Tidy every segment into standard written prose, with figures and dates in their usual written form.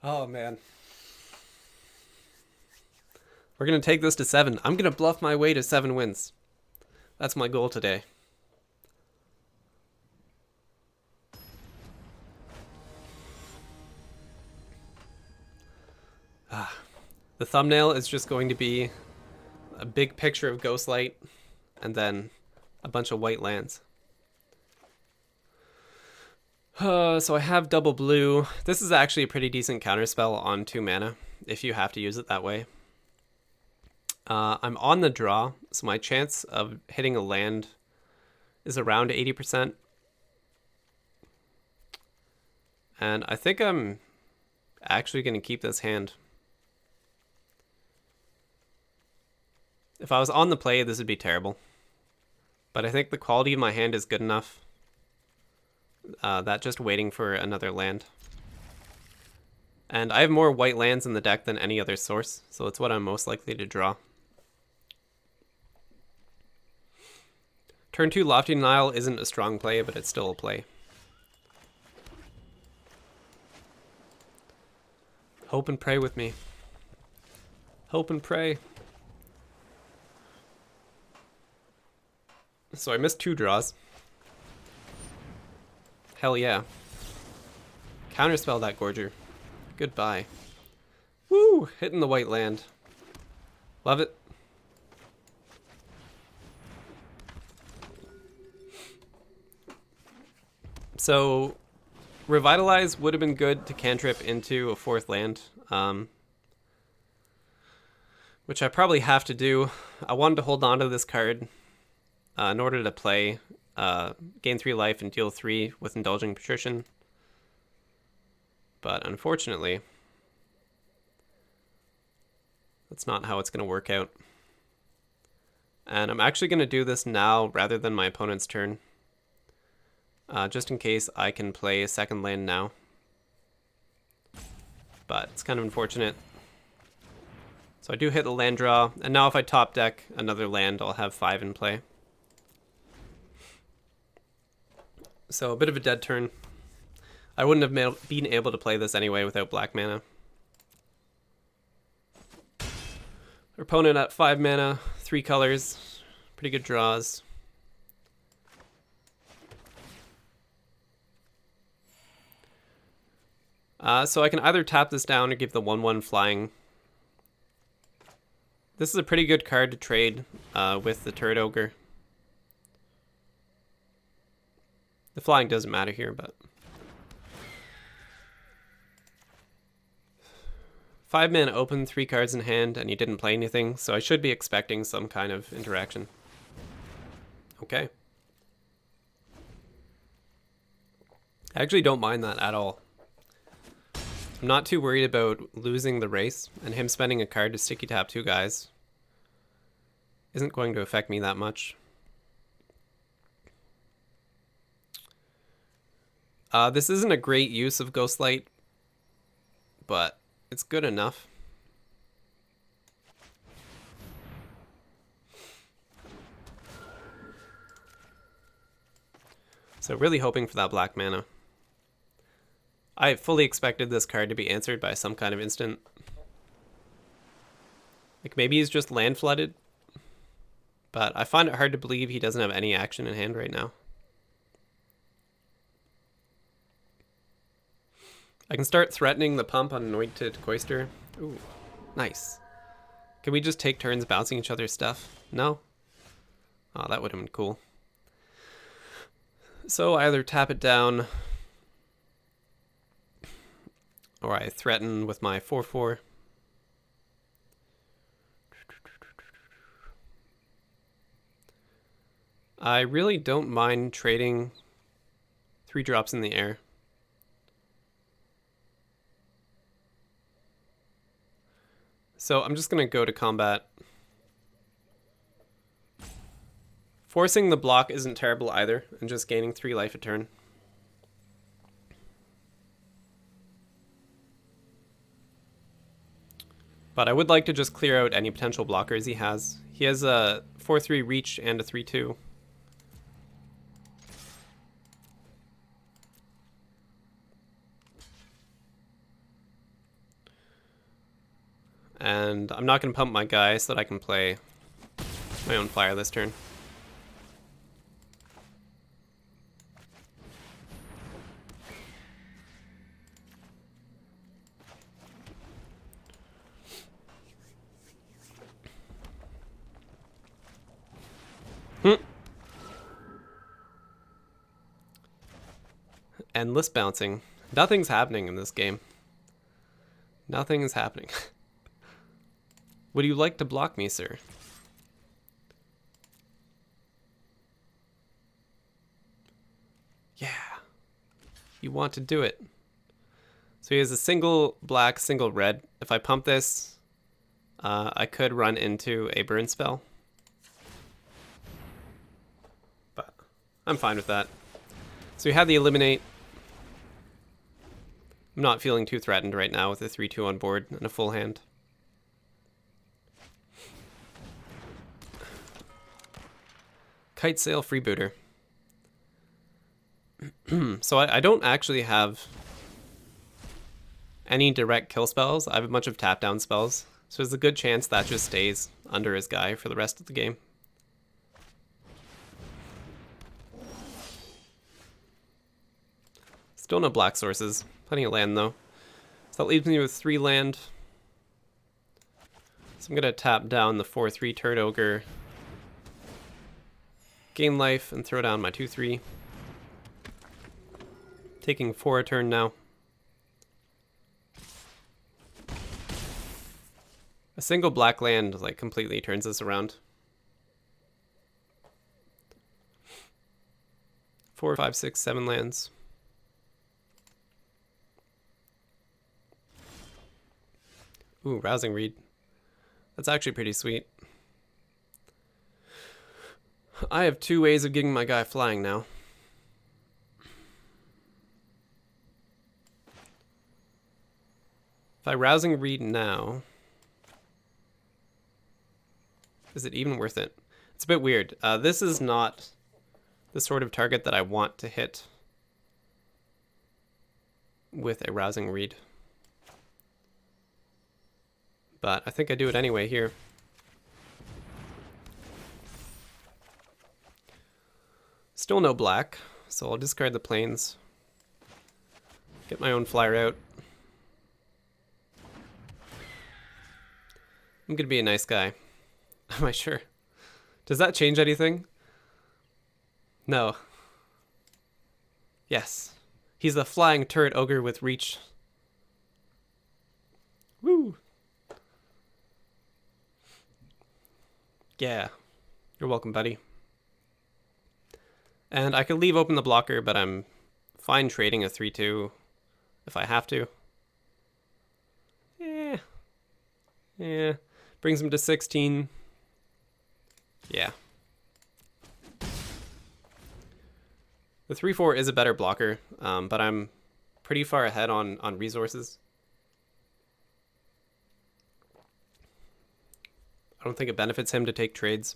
Oh man. We're gonna take this to 7. I'm gonna bluff my way to 7 wins. That's my goal today. The thumbnail is just going to be a big picture of Ghostlight and then a bunch of white lands. So I have double blue. This is actually a pretty decent counterspell on 2 mana, if you have to use it that way. I'm on the draw, so my chance of hitting a land is around 80%. And I think I'm actually going to keep this hand. If I was on the play, this would be terrible. But I think the quality of my hand is good enough that just waiting for another land. And I have more white lands in the deck than any other source, so it's what I'm most likely to draw. Turn 2 Lofty Denial isn't a strong play, but it's still a play. Hope and pray with me. Hope and pray. So I missed 2 draws. Hell yeah. Counterspell that Gorger. Goodbye. Woo! Hitting the white land. Love it. So, Revitalize would have been good to cantrip into a 4th land, which I probably have to do. I wanted to hold on to this card in order to play, gain 3 life and deal 3 with Indulging Patrician. But unfortunately, that's not how it's going to work out. And I'm actually going to do this now rather than my opponent's turn. Just in case I can play a 2nd land now. But it's kind of unfortunate. So I do hit the land draw, and now if I top deck another land, I'll have 5 in play. So a bit of a dead turn. I wouldn't have been able to play this anyway without black mana. Our opponent at 5 mana, 3 colors, pretty good draws. So I can either tap this down or give the 1/1 flying. This is a pretty good card to trade with the Turret Ogre. The flying doesn't matter here, but 5 mana open, 3 cards in hand, and he didn't play anything, so I should be expecting some kind of interaction. Okay. I actually don't mind that at all. I'm not too worried about losing the race, and him spending a card to sticky tap 2 guys isn't going to affect me that much. This isn't a great use of Ghostlight, but it's good enough. So really hoping for that black mana. I fully expected this card to be answered by some kind of instant. Like maybe he's just land flooded, but I find it hard to believe he doesn't have any action in hand right now. I can start threatening the pump on Anointed Coister. Ooh, nice. Can we just take turns bouncing each other's stuff? No? Oh, that would have been cool. So I either tap it down, or I threaten with my 4/4. I really don't mind trading 3 drops in the air. So I'm just going to go to combat. Forcing the block isn't terrible either, and just gaining 3 life a turn. But I would like to just clear out any potential blockers he has. He has a 4/3 reach and a 3/2. And I'm not going to pump my guy so that I can play my own flyer this turn. Endless bouncing. Nothing's happening in this game. Nothing is happening. Would you like to block me, sir? Yeah. You want to do it. So he has a single black, single red. If I pump this, I could run into a burn spell. But I'm fine with that. So we had the eliminate. I'm not feeling too threatened right now with a 3-2 on board and a full hand. Kite Sail Freebooter. So I don't actually have any direct kill spells. I have a bunch of tap down spells. So there's a good chance that just stays under his guy for the rest of the game. Still no black sources. Plenty of land though. So that leaves me with 3 land. So I'm going to tap down the 4-3 Turd Ogre. Gain life and throw down my 2-3. Taking 4 a turn now. A single black land like completely turns this around. 4, 5, 6, 7 lands. Ooh, Rousing Reed. That's actually pretty sweet. I have 2 ways of getting my guy flying now. If I Rousing Reed now, is it even worth it? It's a bit weird. This is not the sort of target that I want to hit with a Rousing Reed. But I think I do it anyway here. Still no black, so I'll discard the plains. Get my own flyer out. I'm gonna be a nice guy. Am I sure? Does that change anything? No. Yes. He's the flying turret ogre with reach. Woo! Yeah. You're welcome, buddy. And I could leave open the blocker, but I'm fine trading a 3-2 if I have to. Yeah. Brings him to 16. Yeah. The 3-4 is a better blocker, but I'm pretty far ahead on resources. I don't think it benefits him to take trades.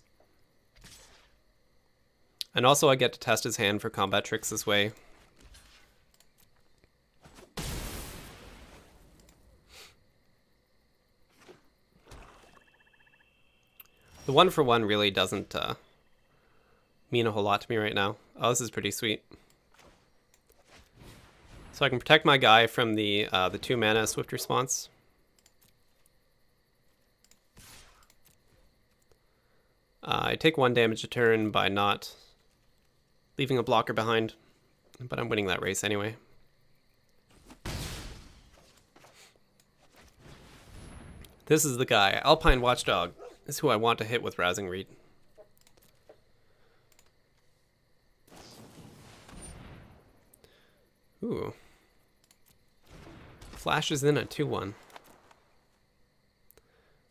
And also I get to test his hand for combat tricks this way. The 1-for-1 really doesn't mean a whole lot to me right now. Oh, this is pretty sweet. So I can protect my guy from the 2 mana swift response. I take 1 damage a turn by not leaving a blocker behind, but I'm winning that race anyway. This is the guy. Alpine Watchdog is who I want to hit with Rousing Reed. Ooh. Flashes in a 2-1.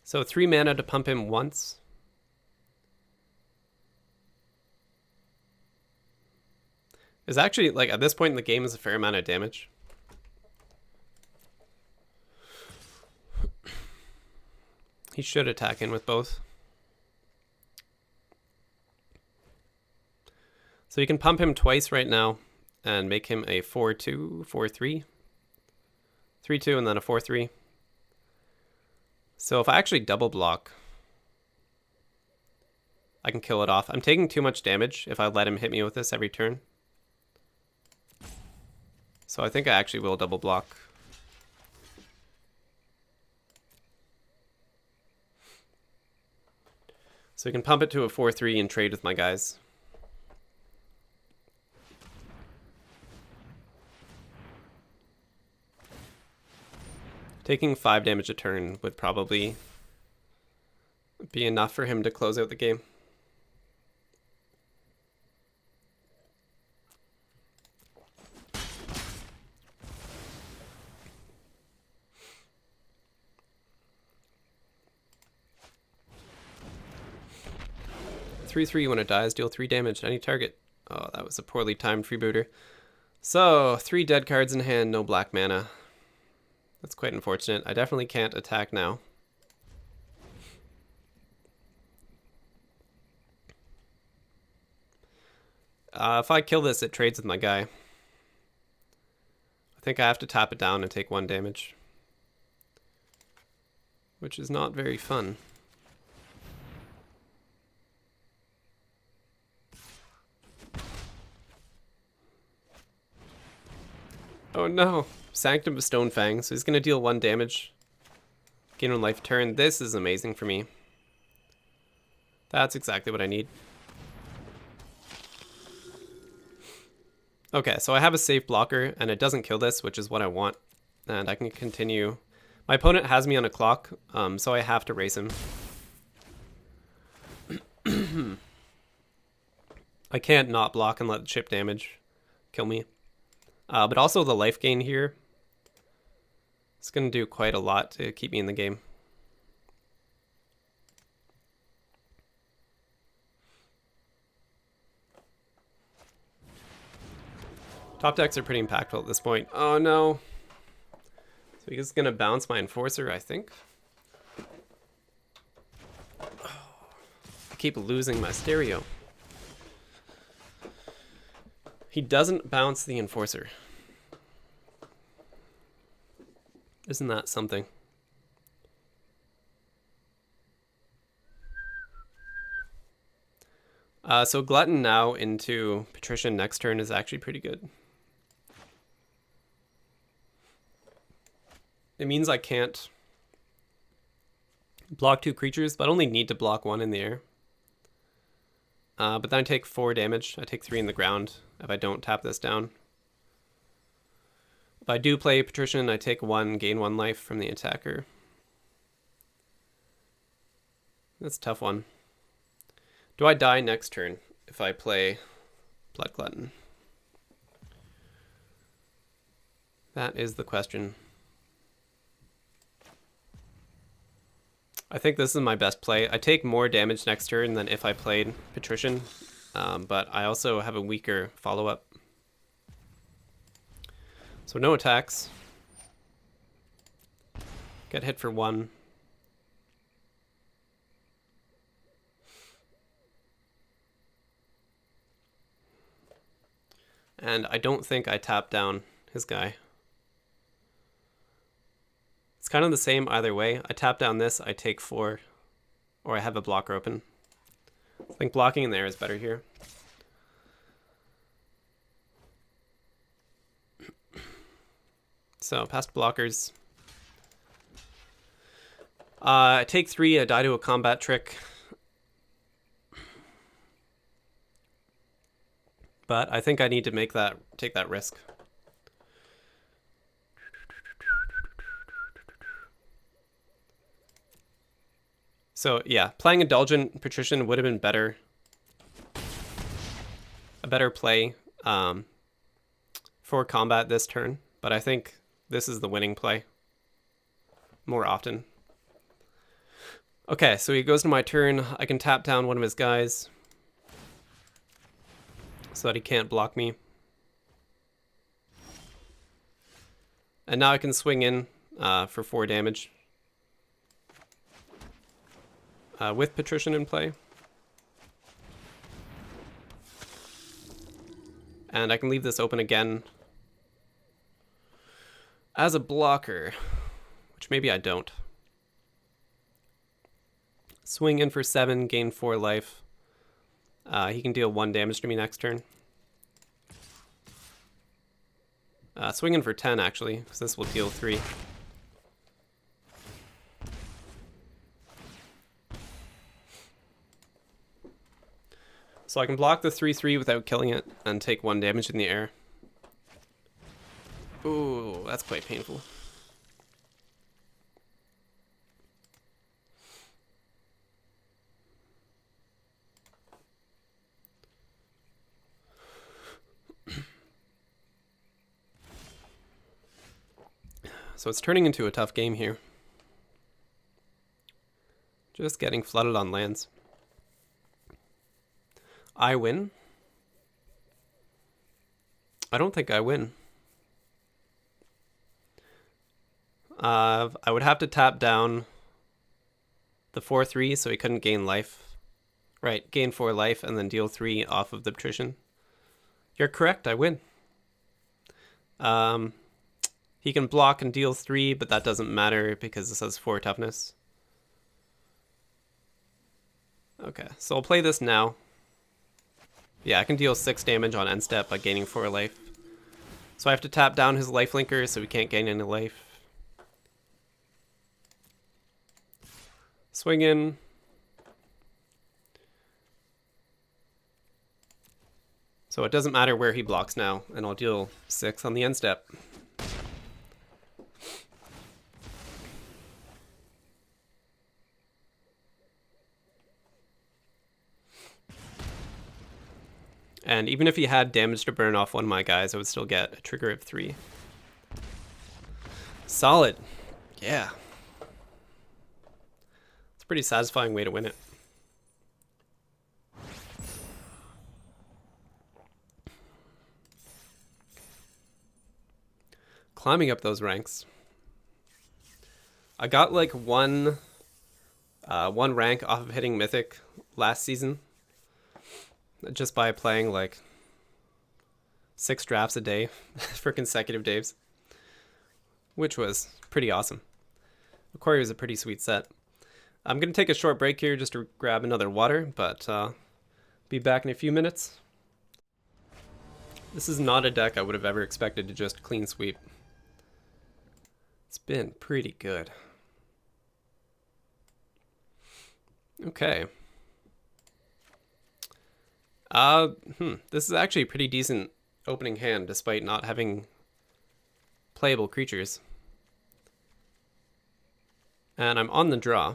So 3 mana to pump him once. Is actually, like, at this point in the game is a fair amount of damage. He should attack in with both. So you can pump him twice right now and make him a 4-2, 4-3. 3-2 and then a 4-3. So if I actually double block, I can kill it off. I'm taking too much damage if I let him hit me with this every turn. So I think I actually will double block. So we can pump it to a 4-3 and trade with my guys. Taking 5 damage a turn would probably be enough for him to close out the game. When it dies, deal 3 damage to any target. Oh, that was a poorly timed freebooter. So, 3 dead cards in hand, no black mana. That's quite unfortunate. I definitely can't attack now. If I kill this, it trades with my guy. I think I have to tap it down and take 1 damage, which is not very fun. Oh no, Sanctum of Stonefang, so he's going to deal 1 damage. Gain 1 life turn. This is amazing for me. That's exactly what I need. Okay, so I have a safe blocker, and it doesn't kill this, which is what I want. And I can continue. My opponent has me on a clock, so I have to race him. I can't not block and let the chip damage kill me. But also the life gain here. It's going to do quite a lot to keep me in the game. Top decks are pretty impactful at this point. Oh no. So he's going to bounce my Enforcer, I think. I keep losing my stereo. He doesn't bounce the Enforcer. Isn't that something? So Glutton now into Patrician next turn is actually pretty good. It means I can't block 2 creatures, but only need to block 1 in the air. But then I take 4 damage. I take 3 in the ground if I don't tap this down. If I do play Patrician, I take 1, gain 1 life from the attacker. That's a tough one. Do I die next turn if I play Blood Glutton? That is the question. I think this is my best play. I take more damage next turn than if I played Patrician, but I also have a weaker follow-up. So no attacks. Get hit for 1. And I don't think I tap down his guy. It's kind of the same either way. I tap down this, I take 4, or I have a blocker open. I think blocking in there is better here. So, past blockers. I take 3, I die to a combat trick. But I think I need to take that risk. So yeah, playing Indulgent Patrician would have been better. A better play for combat this turn, but I think this is the winning play more often. Okay, so he goes to my turn. I can tap down one of his guys so that he can't block me. And now I can swing in for 4 damage. With Patrician in play. And I can leave this open again as a blocker, which maybe I don't. Swing in for 7, gain 4 life. He can deal 1 damage to me next turn. Swing in for 10, actually, because this will deal 3. So I can block the 3/3 without killing it and take 1 damage in the air. Ooh, that's quite painful. So it's turning into a tough game here. Just getting flooded on lands. I win? I don't think I win. I would have to tap down the 4/3 so he couldn't gain life. Right, gain 4 life and then deal 3 off of the patrician. You're correct, I win. He can block and deal 3, but that doesn't matter because this has 4 toughness. Okay, so I'll play this now. Yeah, I can deal 6 damage on end step by gaining 4 life. So I have to tap down his lifelinker so he can't gain any life. Swing in. So it doesn't matter where he blocks now, and I'll deal 6 on the end step. And even if he had damage to burn off one of my guys, I would still get a trigger of 3. Solid. Yeah. It's a pretty satisfying way to win it. Climbing up those ranks. I got like one rank off of hitting Mythic last season. Just by playing like 6 drafts a day for consecutive days, which was pretty awesome. Quarry was a pretty sweet set. I'm going to take a short break here just to grab another water, but be back in a few minutes. This is not a deck I would have ever expected to just clean sweep. It's been pretty good. Okay. This is actually a pretty decent opening hand despite not having playable creatures. And I'm on the draw,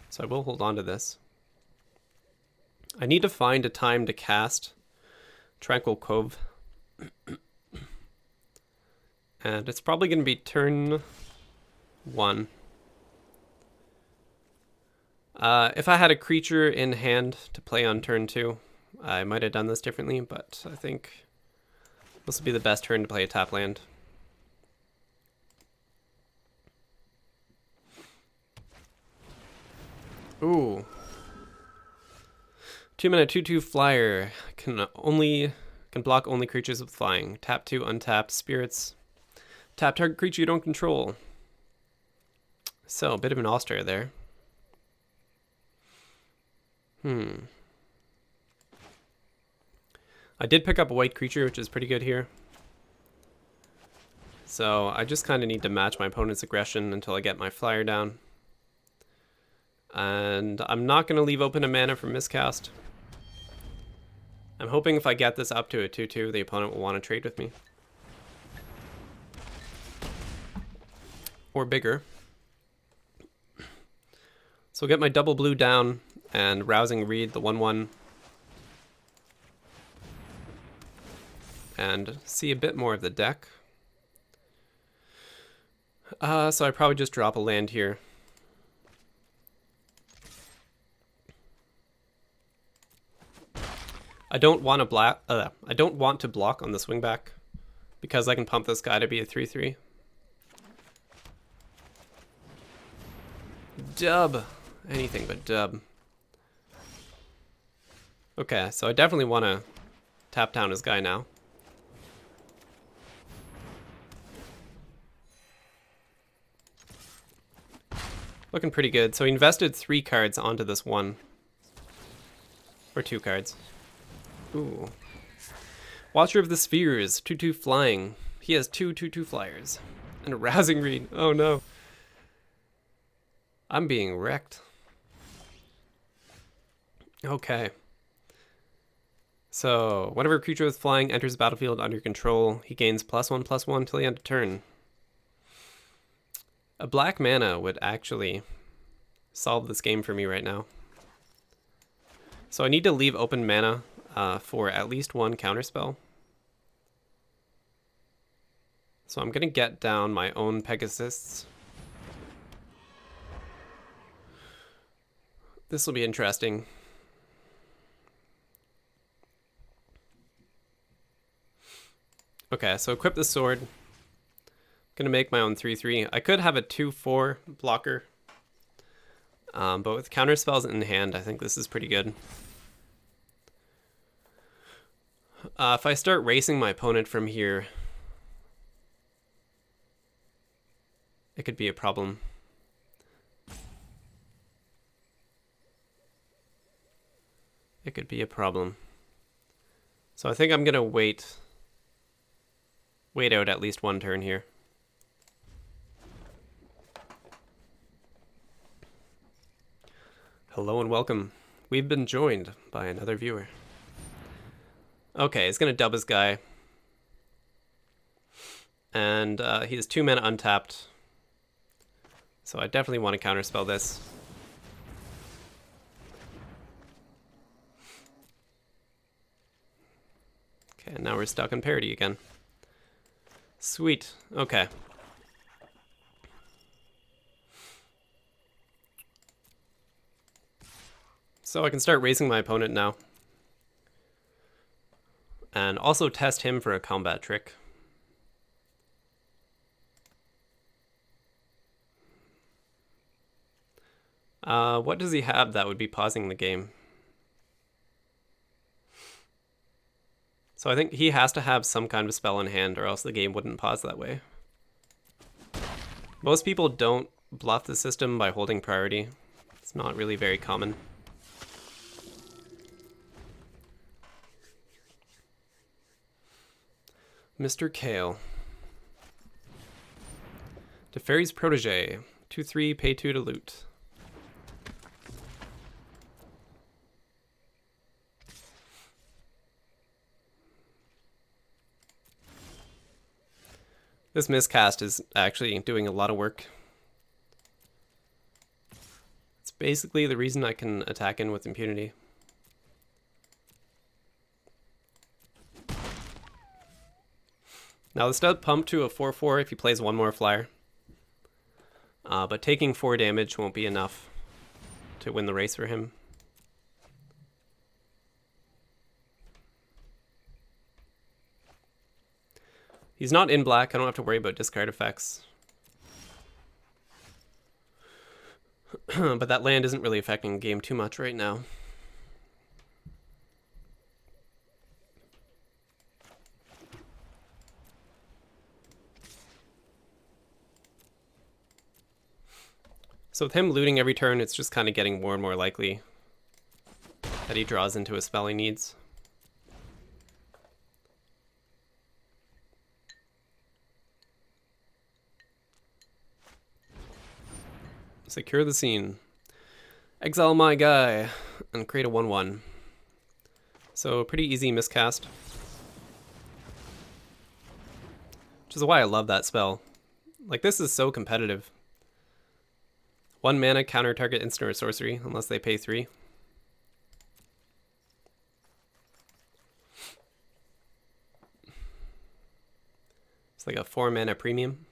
so I will hold on to this. I need to find a time to cast Tranquil Cove. And it's probably going to be turn 1. If I had a creature in hand to play on turn 2, I might have done this differently, but I think this will be the best turn to play a tap land. Ooh. 2-mana 2/2 flyer can block only creatures with flying. Tap 2 untapped spirits. Tap target creature you don't control. So a bit of an all-star there. I did pick up a white creature, which is pretty good here. So I just kind of need to match my opponent's aggression until I get my flyer down. And I'm not going to leave open a mana for miscast. I'm hoping if I get this up to a 2/2, the opponent will want to trade with me. Or bigger. So I'll get my double blue down and Rousing Reed, the 1/1. And see a bit more of the deck. So I probably just drop a land here. I don't want to block on the swing back because I can pump this guy to be a 3/3. Dub. Anything but dub. Okay, so I definitely want to tap down his guy now. Looking pretty good. So he invested 3 cards onto this one. Or 2 cards. Ooh. Watcher of the Spheres, 2/2 flying. He has 2/2/2 flyers. And a Rousing Reed. Oh no. I'm being wrecked. Okay. So, whenever a creature with flying enters the battlefield under control, he gains +1/+1 till the end of turn. A black mana would actually solve this game for me right now. So I need to leave open mana for at least 1 counterspell. So I'm going to get down my own Pegasus. This will be interesting. Okay, so equip the sword. I'm going to make my own 3/3. I could have a 2/4 blocker. But with counterspells in hand, I think this is pretty good. If I start racing my opponent from here, it could be a problem. It could be a problem. So I think I'm going to wait out at least 1 turn here. Hello and welcome. We've been joined by another viewer. Okay, he's going to dub his guy. And he has 2 mana untapped. So I definitely want to counterspell this. Okay, now we're stuck in parity again. Sweet. Okay. So I can start racing my opponent now. And also test him for a combat trick. What does he have that would be pausing the game? So I think he has to have some kind of spell in hand or else the game wouldn't pause that way. Most people don't bluff the system by holding priority. It's not really very common. Mr. Kale. Teferi's Protege. 2/3, pay 2 to loot. This miscast is actually doing a lot of work. It's basically the reason I can attack in with impunity. Now this does pump to a 4/4 if he plays 1 more flyer. But taking 4 damage won't be enough to win the race for him. He's not in black, I don't have to worry about discard effects. But that land isn't really affecting the game too much right now. So with him looting every turn, it's just kind of getting more and more likely that he draws into a spell he needs. Secure the scene. Exile my guy and create a 1/1. So pretty easy miscast. Which is why I love that spell. Like, this is so competitive. 1 mana, counter target instant or sorcery, unless they pay 3. It's like a 4 mana premium.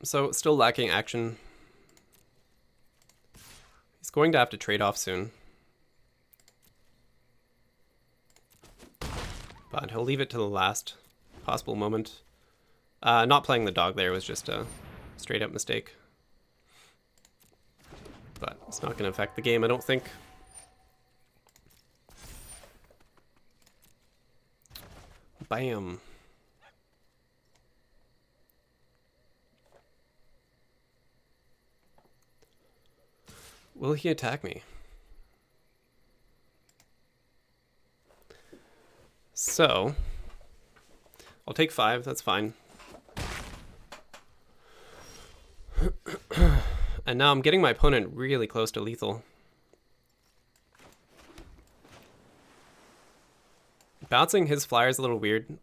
So, still lacking action. He's going to have to trade off soon. But he'll leave it to the last possible moment. Not playing the dog there was just a straight up mistake. But it's not going to affect the game, I don't think. Bam. Will he attack me? So, I'll take 5, that's fine. And now I'm getting my opponent really close to lethal. Bouncing his flyer is a little weird,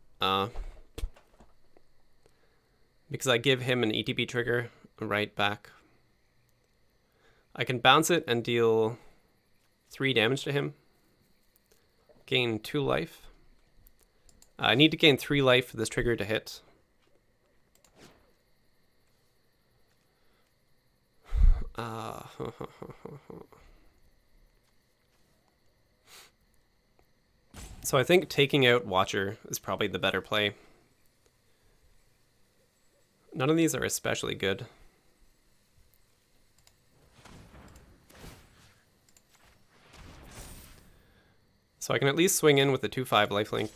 because I give him an ETB trigger right back. I can bounce it and deal 3 damage to him. Gain 2 life. I need to gain 3 life for this trigger to hit. So I think taking out Watcher is probably the better play. None of these are especially good. So I can at least swing in with the 2/5 lifelink.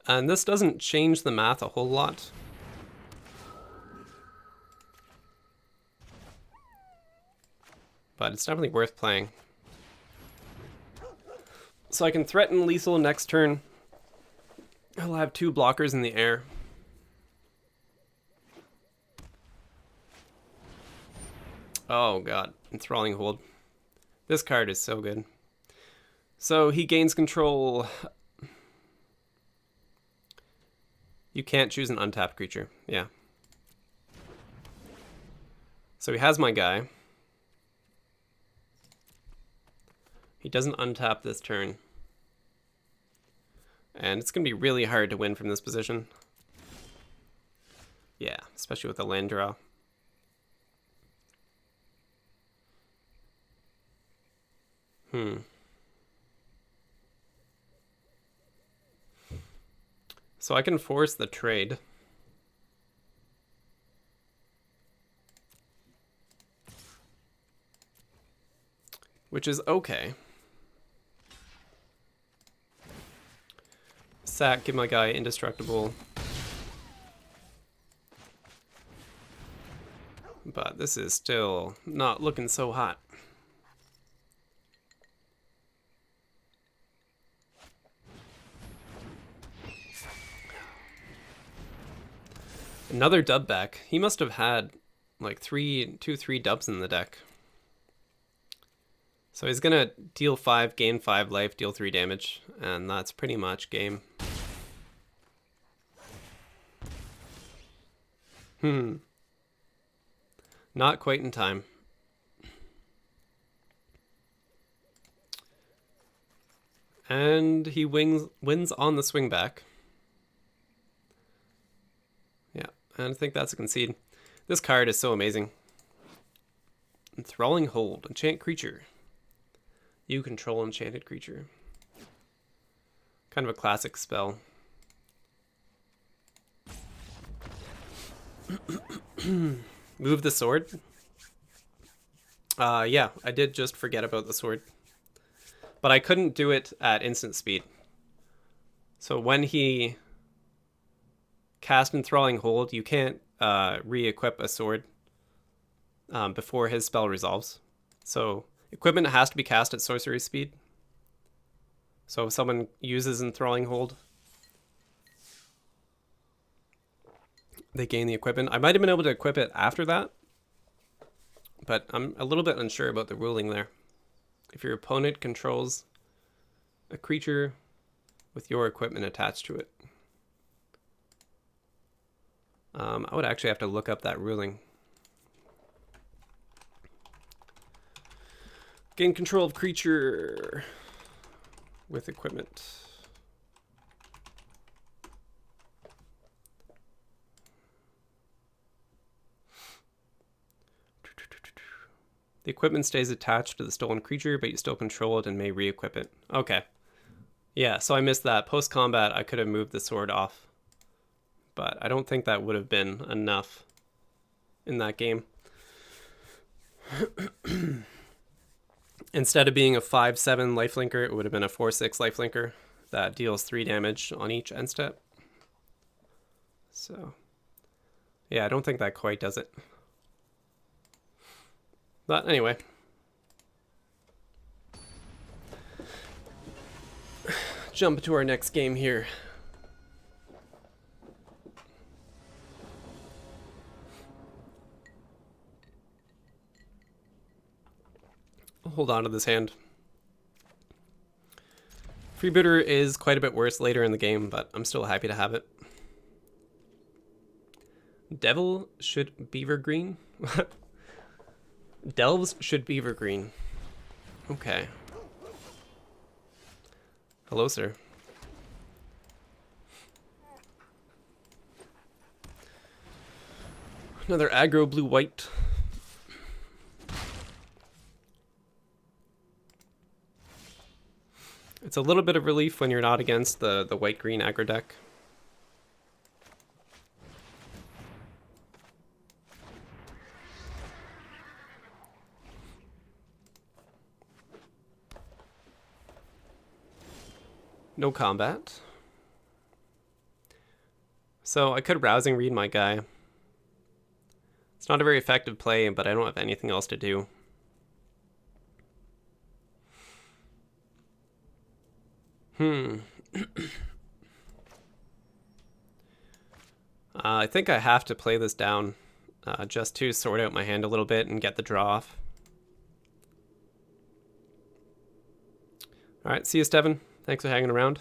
And this doesn't change the math a whole lot. But it's definitely worth playing. So I can threaten lethal next turn. I'll have 2 blockers in the air. Oh god, Enthralling Hold. This card is so good. So he gains control. You can't choose an untapped creature. Yeah. So he has my guy. He doesn't untap this turn. And it's going to be really hard to win from this position. Yeah, especially with the land draw. So I can force the trade. Which is okay. Sack, give my guy indestructible. But this is still not looking so hot. Another dub back. He must have had like 3 dubs in the deck. So he's gonna deal 5, gain 5 life, deal 3 damage, and that's pretty much game. Not quite in time. And he wins on the swing back. Yeah, and I think that's a concede. This card is so amazing. Enthralling Hold, enchant creature. You control enchanted creature. Kind of a classic spell. Move the sword. Yeah, I did just forget about the sword. But I couldn't do it at instant speed. So when he cast Enthralling Hold, you can't re-equip a sword before his spell resolves. So equipment has to be cast at sorcery speed. So if someone uses Enthralling Hold, they gain the equipment. I might have been able to equip it after that, but I'm a little bit unsure about the ruling there. If your opponent controls a creature with your equipment attached to it. I would actually have to look up that ruling. Gain control of creature with equipment. The equipment stays attached to the stolen creature, but you still control it and may re-equip it. Okay. Yeah, so I missed that. Post-combat, I could have moved the sword off. but I don't think that would have been enough in that game. Instead of being a 5/7 lifelinker, it would have been a 4/6 lifelinker that deals 3 damage on each end step. So, yeah, I don't think that quite does it. But anyway. Jump to our next game here. I'll hold on to this hand. Freebooter is quite a bit worse later in the game, but I'm still happy to have it. Devil should beaver green? Delves should beaver green. Okay. Hello, sir. Another aggro blue-white. It's a little bit of relief when you're not against the white-green aggro deck. No combat. So I could Rousing Read my guy. It's not a very effective play, but I don't have anything else to do. I think I have to play this down just to sort out my hand a little bit and get the draw off. All right, see you, Steven. Thanks for hanging around.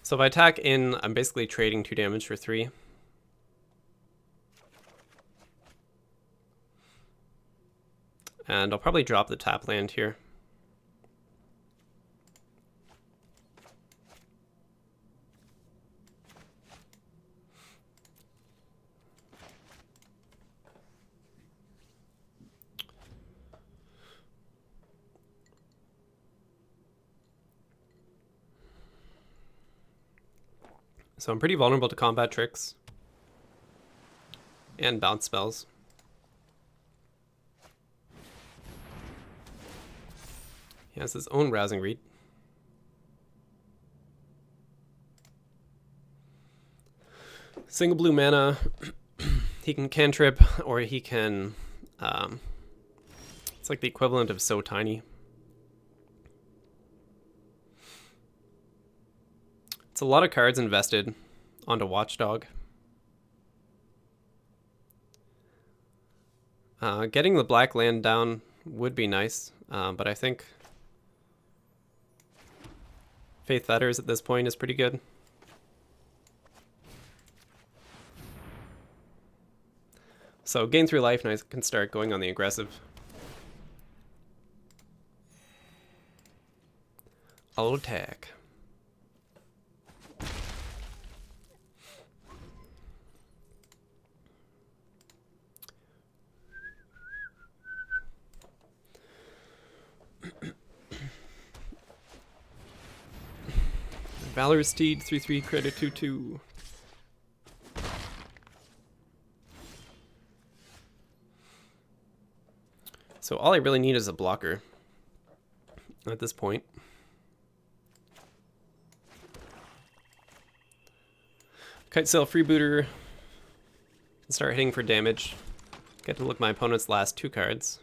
So if I attack in, I'm basically trading 2 damage for 3. And I'll probably drop the tap land here. So I'm pretty vulnerable to combat tricks and bounce spells. He has his own Rousing Read. Single blue mana. He can cantrip, or he can... it's like the equivalent of So Tiny. It's a lot of cards invested onto Watchdog. Getting the black land down would be nice, but I think Faith Fetters at this point is pretty good. So gain 3 life and I can start going on the aggressive. I'll attack. Valor Steed 3/3 credit 2/2. So all I really need is a blocker at this point. Kite Sail Freebooter can start hitting for damage. Get to look my opponent's last 2 cards.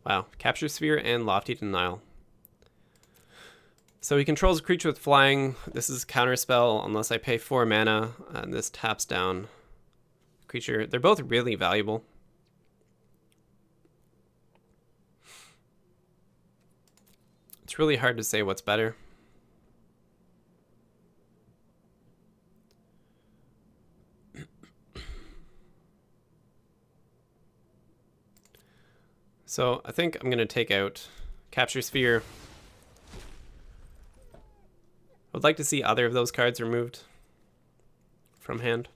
Wow, Capture Sphere and Lofty Denial. So he controls a creature with flying. This is counterspell unless I pay 4 mana, and this taps down creature. They're both really valuable. It's really hard to say what's better. So I think I'm going to take out Capture Sphere. I would like to see other of those cards removed from hand.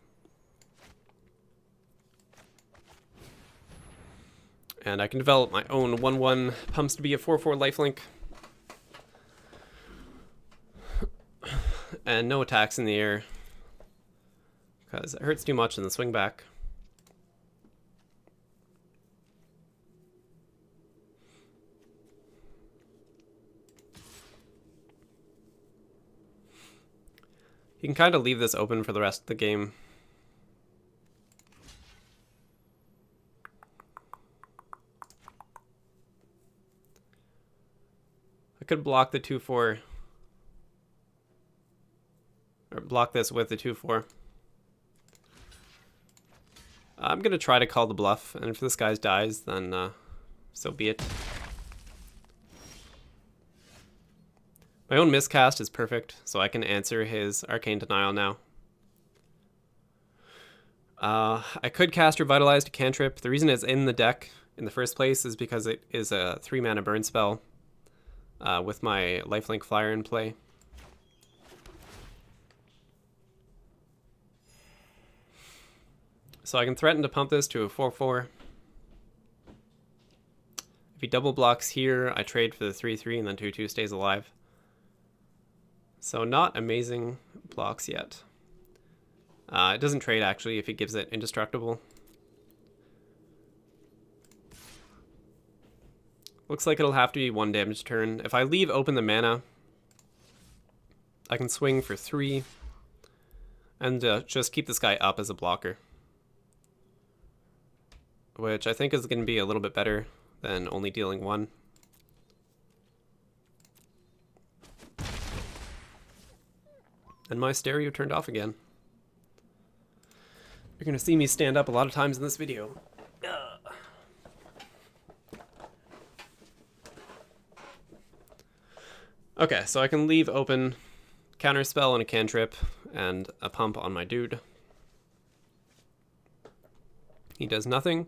And I can develop my own 1/1 pumps to be a 4/4 lifelink. And no attacks in the air, because it hurts too much in the swing back. You can kind of leave this open for the rest of the game. I could block the 2/4. Or block this with the 2/4. I'm going to try to call the bluff, and if this guy dies, then so be it. My own miscast is perfect, so I can answer his Arcane Denial now. I could cast Revitalize to cantrip. The reason it's in the deck in the first place is because it is a 3-mana burn spell with my lifelink flyer in play. So I can threaten to pump this to a 4/4. If he double blocks here, I trade for the 3/3 and then 2/2 stays alive. So not amazing blocks yet. It doesn't trade actually if he gives it indestructible. Looks like it'll have to be 1 damage turn. If I leave open the mana, I can swing for 3 and just keep this guy up as a blocker, which I think is going to be a little bit better than only dealing 1. And my stereo turned off again. You're going to see me stand up a lot of times in this video. Okay, so I can leave open counterspell and a cantrip and a pump on my dude. He does nothing.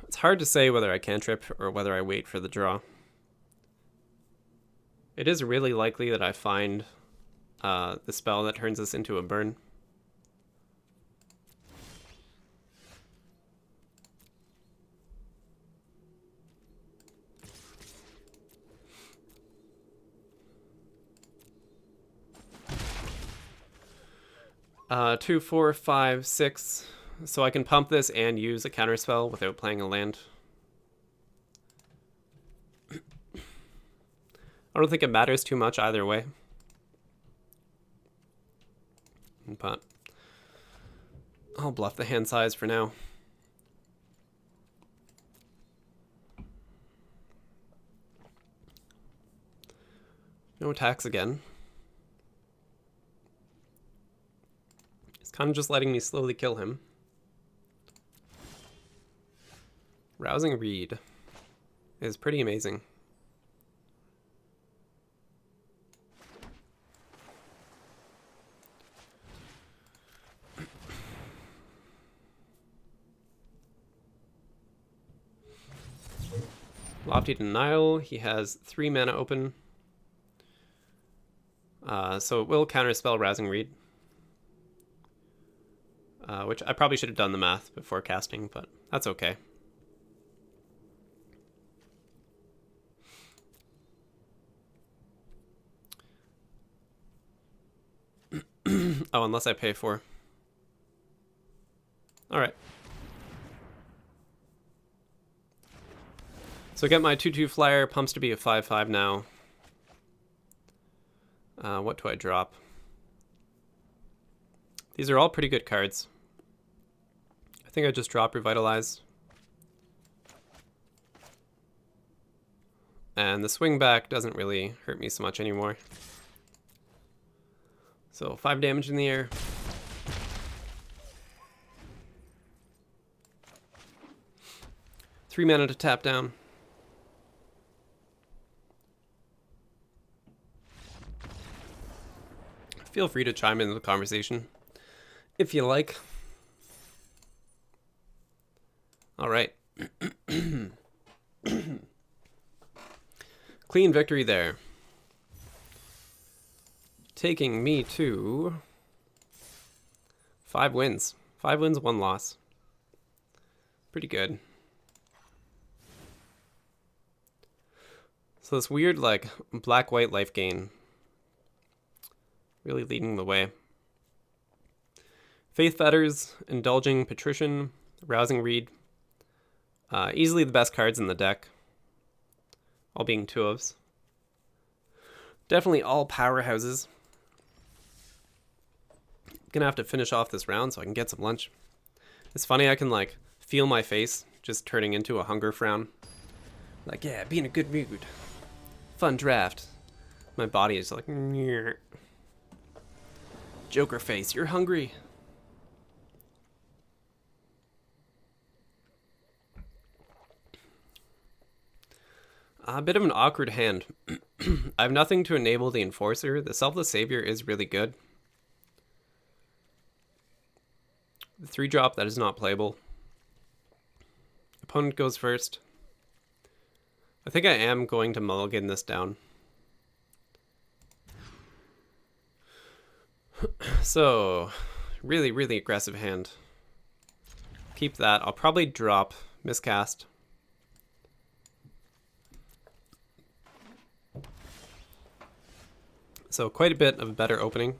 It's hard to say whether I cantrip or whether I wait for the draw. It is really likely that I find the spell that turns this into a burn. Two, 4, 5, 6. So I can pump this and use a counterspell without playing a land. I don't think it matters too much either way. But I'll bluff the hand size for now. No attacks again. He's kind of just letting me slowly kill him. Rousing Reed is pretty amazing. Lofty Denial, he has 3 mana open. So it will counterspell Rousing Reed. Which I probably should have done the math before casting, but that's okay. Oh, unless I pay 4. Alright. So I get my 2/2 flyer, pumps to be a 5/5 now. What do I drop? These are all pretty good cards. I think I just drop Revitalize. And the swing back doesn't really hurt me so much anymore. So 5 damage in the air. Three mana to tap down. Feel free to chime in the conversation if you like. All right. Clean victory there. Taking me to 5 wins. 5 wins, 1 loss. Pretty good. So this weird, like, black-white life gain really leading the way. Faith Fetters, Indulging, Patrician, Rousing Reed. Easily the best cards in the deck. All being 2-ofs. Definitely all powerhouses. Gonna have to finish off this round so I can get some lunch. It's funny, I can like feel my face just turning into a hunger frown. Like, yeah, be in a good mood. Fun draft. My body is like, nyeh. Joker face, you're hungry. A bit of an awkward hand. I have nothing to enable the Enforcer. The Selfless Savior is really good. The 3-drop, that is not playable. Opponent goes first. I think I am going to mulligan this down. So, really, really aggressive hand. Keep that. I'll probably drop Miscast. So quite a bit of a better opening.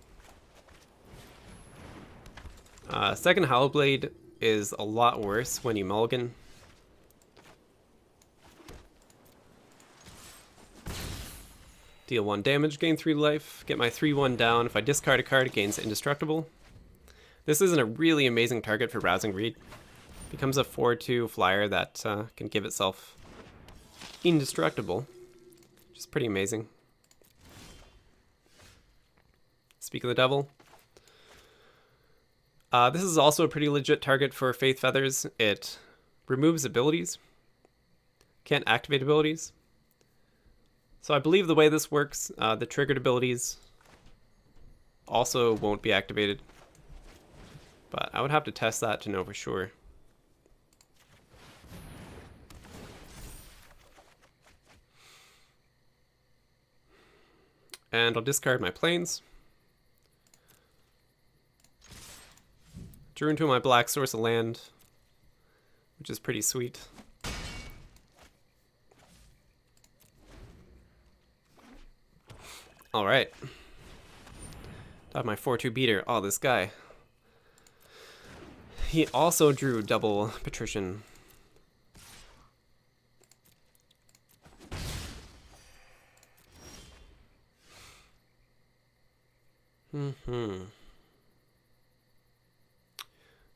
Second Howlblade is a lot worse when you mulligan. Deal 1 damage, gain 3 life, get my 3/1 down. If I discard a card, it gains Indestructible. This isn't a really amazing target for Rousing Reed. Becomes a 4/2 flyer that can give itself indestructible, which is pretty amazing. Speak of the Devil. This is also a pretty legit target for Faith Feathers. It removes abilities. Can't activate abilities. So I believe the way this works, the triggered abilities also won't be activated. But I would have to test that to know for sure. And I'll discard my planes. Drew into my black source of land, which is pretty sweet. All right. Got my 4/2 beater. Oh, this guy. He also drew double Patrician.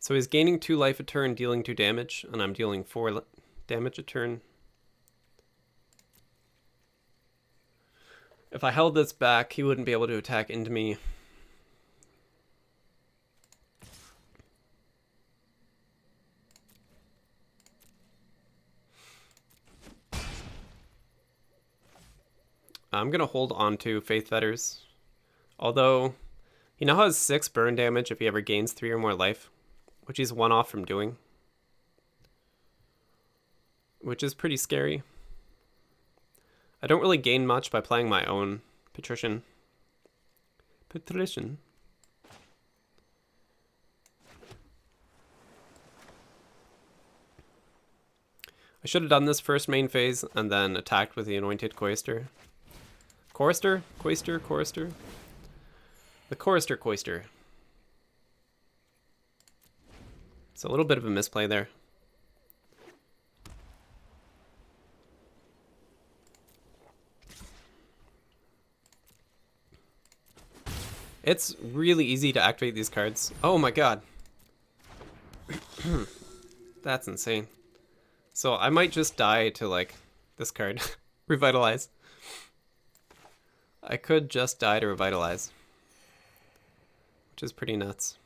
So he's gaining 2 life a turn, dealing 2 damage, and I'm dealing 4 damage a turn. If I held this back, he wouldn't be able to attack into me. I'm going to hold on to Faith Fetters. Although, he now has 6 burn damage if he ever gains 3 or more life, which he's 1 off from doing. Which is pretty scary. I don't really gain much by playing my own Patrician. I should have done this first main phase and then attacked with the Anointed Chorister. Chorister? Chorister? Chorister? The Chorister Chorister. It's a little bit of a misplay there. It's really easy to activate these cards. Oh my god. That's insane. So I might just die to, like, this card. Revitalize. I could just die to Revitalize. Which is pretty nuts.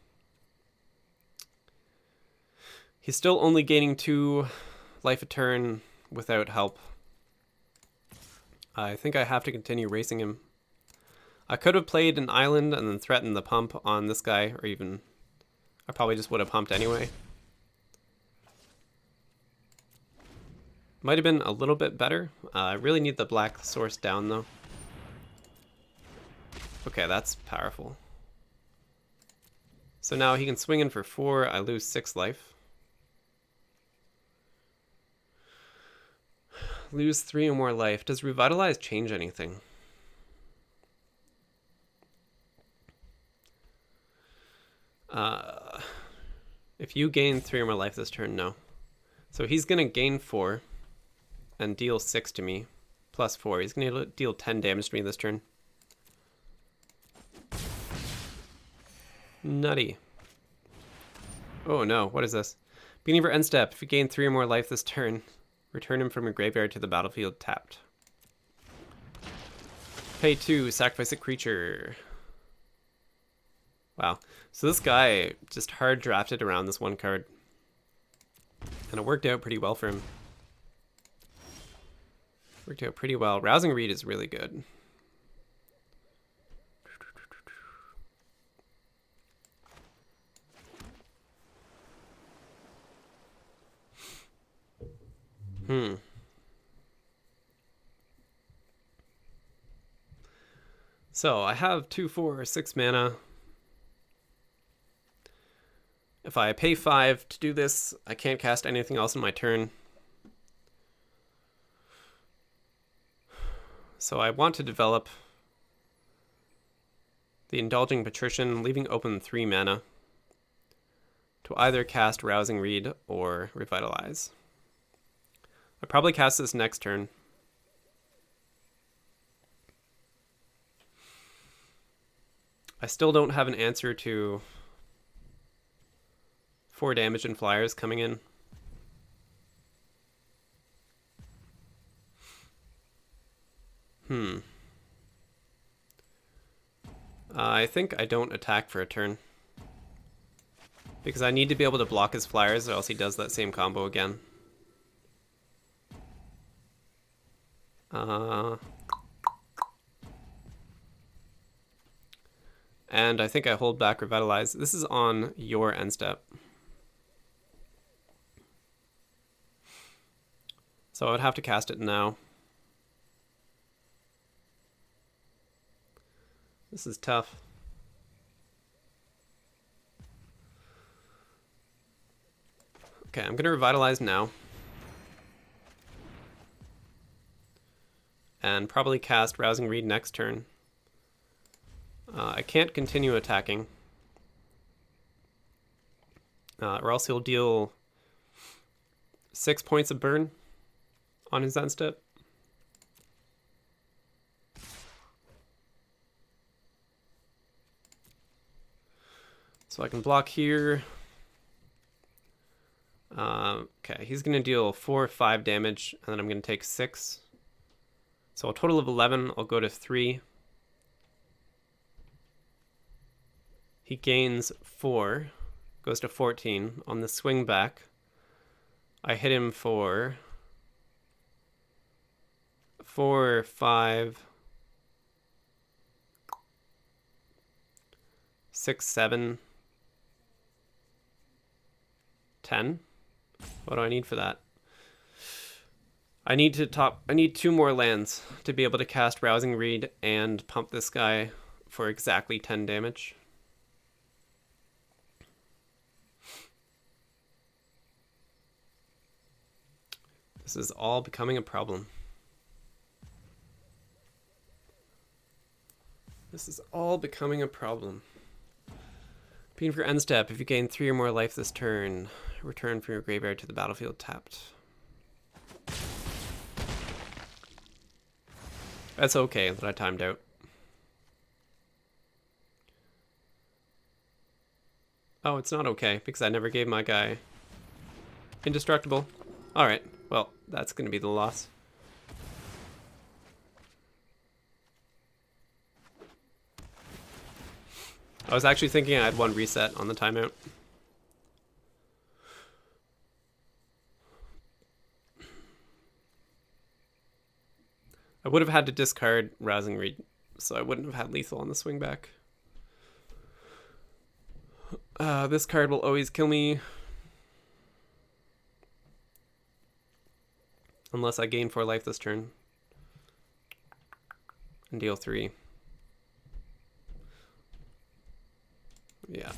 He's still only gaining 2 life a turn without help. I think I have to continue racing him. I could have played an island and then threatened the pump on this guy, or even... I probably just would have pumped anyway. Might have been a little bit better. I really need the black source down, though. Okay, that's powerful. So now he can swing in for 4. I lose 6 life. Lose 3 or more life. Does Revitalize change anything? If you gain 3 or more life this turn, no. So he's going to gain 4 and deal 6 to me. Plus 4. He's going to deal 10 damage to me this turn. Nutty. Oh no, what is this? Beginning of your end step. If you gain 3 or more life this turn, return him from your graveyard to the battlefield tapped. Pay 2, sacrifice a creature. Wow. So this guy just hard drafted around this one card. And it worked out pretty well for him. Worked out pretty well. Rousing Reed is really good. So I have 2, 4, 6 mana. If I pay 5 to do this, I can't cast anything else in my turn. So I want to develop the Indulging Patrician, leaving open 3 mana to either cast Rousing Reed or Revitalize. I'll probably cast this next turn. I still don't have an answer to 4 damage and flyers coming in. I think I don't attack for a turn. Because I need to be able to block his flyers or else he does that same combo again. And I think I hold back Revitalize. This is on your end step. So I would have to cast it now. This is tough. Okay, I'm going to Revitalize now. And probably cast Rousing Reed next turn. I can't continue attacking. Or else he'll deal 6 points of burn on his end step. So I can block here. Okay, he's going to deal 4 or 5 damage, and then I'm going to take 6. So a total of 11. I'll go to 3. He gains 4, goes to 14. On the swing back, I hit him for 4, 5, 6, 7, 10. What do I need for that? I need 2 more lands to be able to cast Rousing Reed and pump this guy for exactly 10 damage. This is all becoming a problem. This is all becoming a problem. Being for end step, if you gain 3 or more life this turn, return from your graveyard to the battlefield tapped. That's okay that I timed out. Oh, it's not okay because I never gave my guy indestructible. Alright, well, that's going to be the loss. I was actually thinking I had 1 reset on the timeout. I would have had to discard Rousing Reed, so I wouldn't have had lethal on the swing back. This card will always kill me. Unless I gain 4 life this turn. And deal 3. Yeah.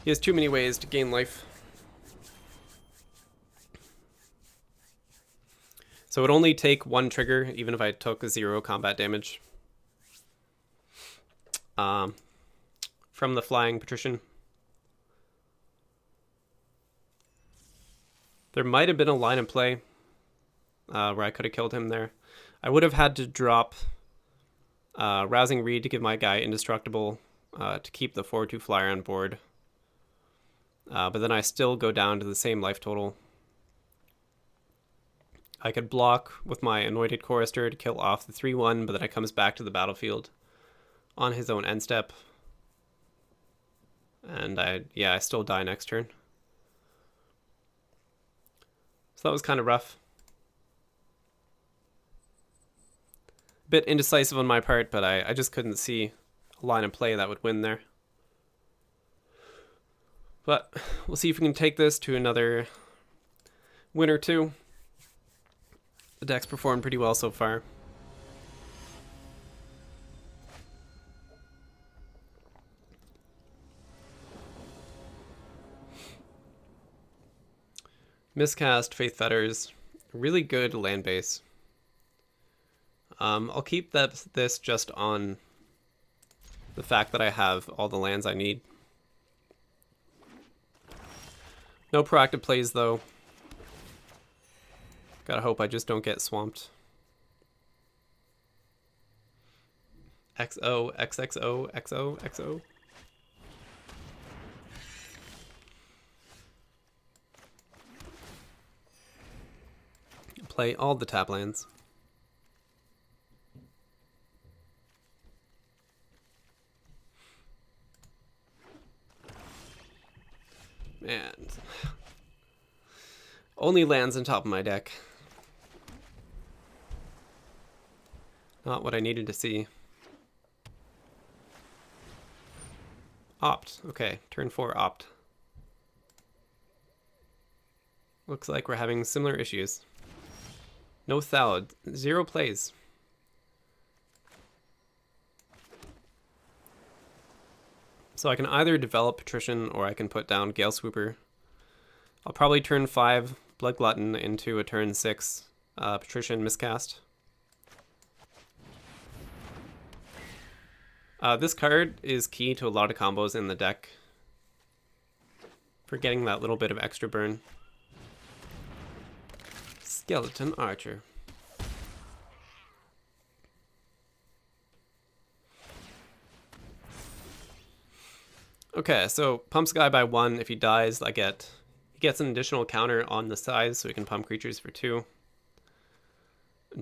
He has too many ways to gain life. So it would only take one trigger, even if I took 0 combat damage. From the flying patrician. There might have been a line of play where I could have killed him there. I would have had to drop Rousing Reed to give my guy indestructible to keep the 4/2 flyer on board. But then I still go down to the same life total. I could block with my Anointed Chorister to kill off the 3/1, but then it comes back to the battlefield on his own end step. And I still die next turn. So that was kind of rough. Bit indecisive on my part, but I just couldn't see a line of play that would win there. But we'll see if we can take this to another win or two. The deck's performed pretty well so far. Miscast, Faith Fetters, really good land base. I'll keep this just on the fact that I have all the lands I need. No proactive plays though. Gotta hope I just don't get swamped. XO, XXO, XO, XO. Play all the tap lands. Man. Only lands on top of my deck. Not what I needed to see. Opt. Okay, turn 4 opt. Looks like we're having similar issues. No Thallid. 0 plays. So I can either develop Patrician or I can put down Gale Swooper. I'll probably turn 5 Blood Glutton into a turn 6 Patrician Miscast. This card is key to a lot of combos in the deck for getting that little bit of extra burn. Skeleton Archer. Okay, so pumps guy by 1. If he dies, he gets an additional counter on the size, so he can pump creatures for 2.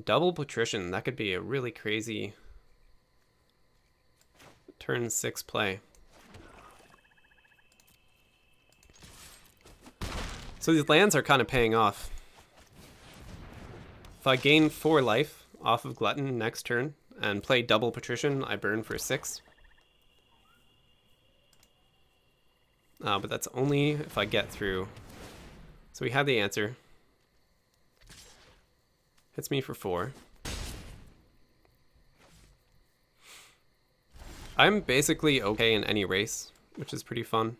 Double Patrician, that could be a really crazy turn 6 play. So these lands are kind of paying off. If I gain 4 life off of Glutton next turn and play double Patrician, I burn for 6. But that's only if I get through. So we have the answer. Hits me for 4. I'm basically okay in any race, which is pretty fun.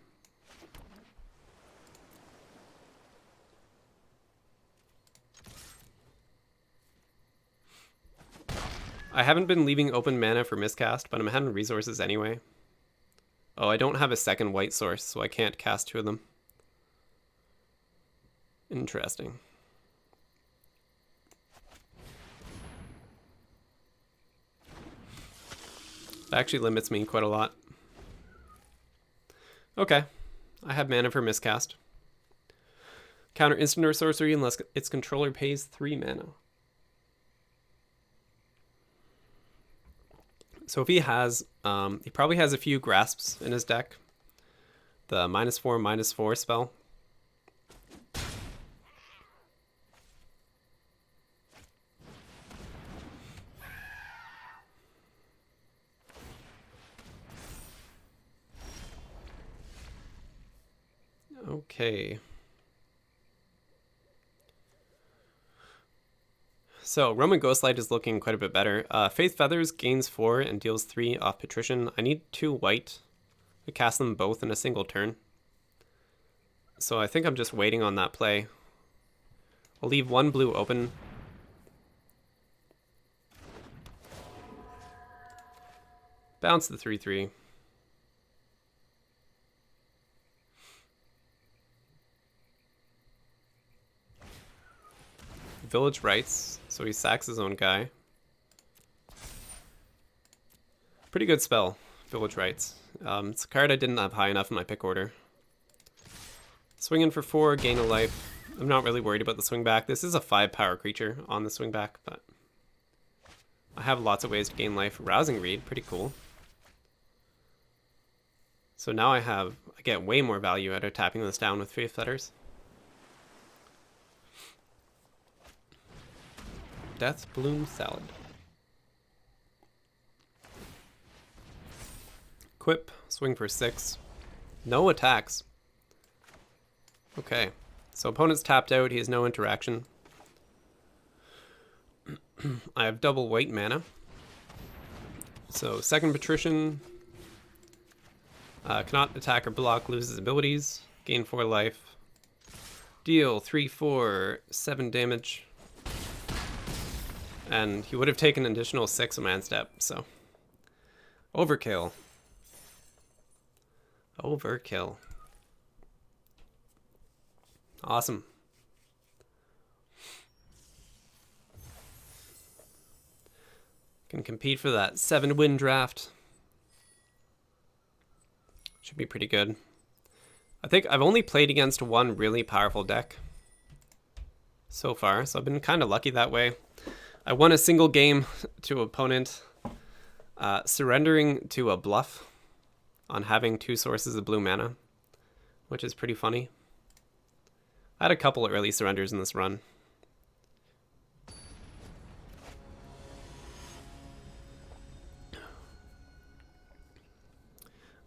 I haven't been leaving open mana for Miscast, but I'm having resources anyway. Oh, I don't have a second white source, so I can't cast 2 of them. Interesting. That actually limits me quite a lot. Okay, I have mana for Miscast. Counter instant or sorcery unless its controller pays 3 mana. So if he has, he probably has a few grasps in his deck. The -4/-4 spell. Okay. So Roman Ghostlight is looking quite a bit better. Faith Feathers gains 4 and deals 3 off Patrician. I need 2 white to cast them both in a single turn. So I think I'm just waiting on that play. I'll leave 1 blue open Bounce the 3/3. Village Rights, so he sacks his own guy. Pretty good spell, Village Rights. It's a card I didn't have high enough in my pick order. Swinging for 4, gain a life. I'm not really worried about the swing back. This is a 5 power creature on the swing back, but I have lots of ways to gain life. Rousing Reed, pretty cool. So now I get way more value out of tapping this down with Faith Fetters. Death Bloom Salad. Quip, swing for 6. No attacks. Okay, so opponent's tapped out, he has no interaction. I have double white mana. So second Patrician, cannot attack or block, loses abilities, gain 4 life, deal 3, 4, 7 damage. And he would have taken an additional 6 a man step, so. Overkill. Overkill. Awesome. Can compete for that 7-win draft. Should be pretty good. I think I've only played against one really powerful deck so far, so I've been kind of lucky that way. I won a single game to an opponent, surrendering to a bluff on having 2 sources of blue mana, which is pretty funny. I had a couple of early surrenders in this run.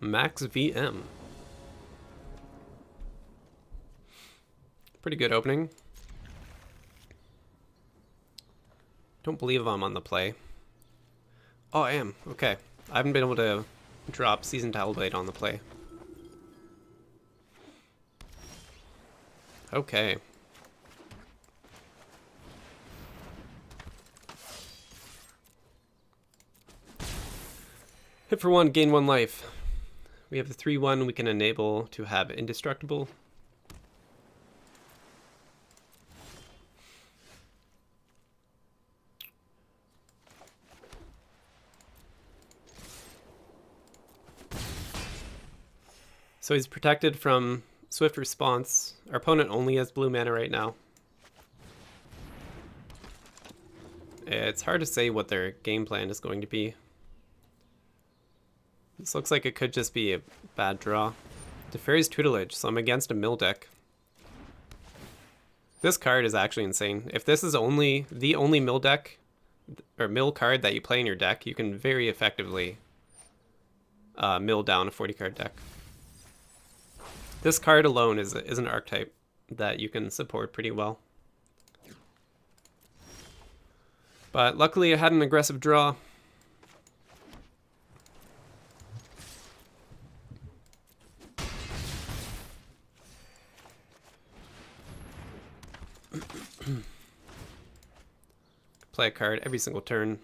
Max VM. Pretty good opening. Don't believe I'm on the play. Oh, I am. Okay. I haven't been able to drop Seasoned Hellblade on the play. Okay. Hit for 1, gain 1 life. We have the 3/1 we can enable to have Indestructible. So he's protected from Swift Response. Our opponent only has blue mana right now. It's hard to say what their game plan is going to be. This looks like it could just be a bad draw. Teferi's Tutelage, so I'm against a mill deck. This card is actually insane. If this is the only mill deck, or mill card that you play in your deck, you can very effectively mill down a 40 card deck. This card alone is an archetype that you can support pretty well. But luckily I had an aggressive draw. Play a card every single turn.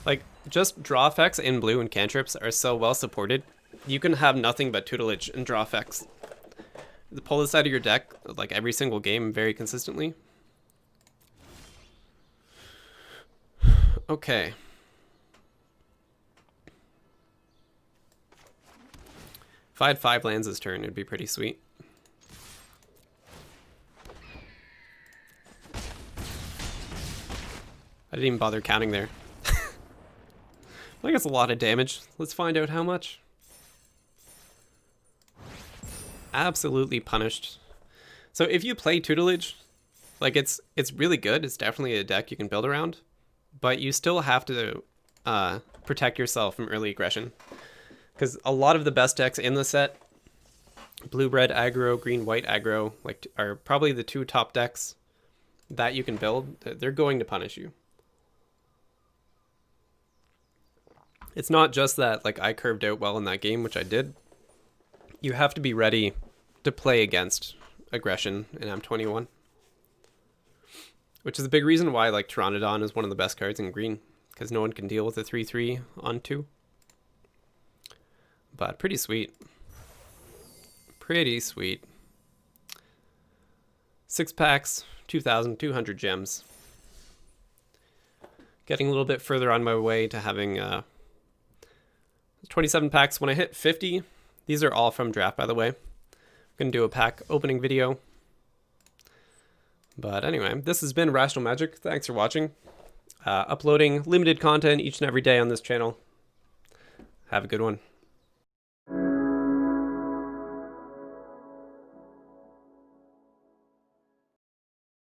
Like, just draw effects in blue and cantrips are so well supported. You can have nothing but tutelage and draw effects. Pull this out of your deck like every single game very consistently. Okay. If I had 5 lands this turn, it'd be pretty sweet. I didn't even bother counting there. I think it's a lot of damage. Let's find out how much. Absolutely punished. So if you play tutelage, like it's really good. It's definitely a deck you can build around, but you still have to protect yourself from early aggression, because a lot of the best decks in the set, blue-red aggro, green-white aggro, like are probably the 2 top decks that you can build. They're going to punish you. It's not just that like I curved out well in that game, which I did. You have to be ready to play against aggression in M21, which is a big reason why like Pteranodon is one of the best cards in green, because no one can deal with a 3/3 on 2. But pretty sweet. Pretty sweet. 6 packs, 2,200 gems. Getting a little bit further on my way to having 27 packs. When I hit 50, these are all from draft, by the way. I'm going to do a pack opening video. But anyway, this has been Rational Magic. Thanks for watching. Uploading limited content each and every day on this channel. Have a good one.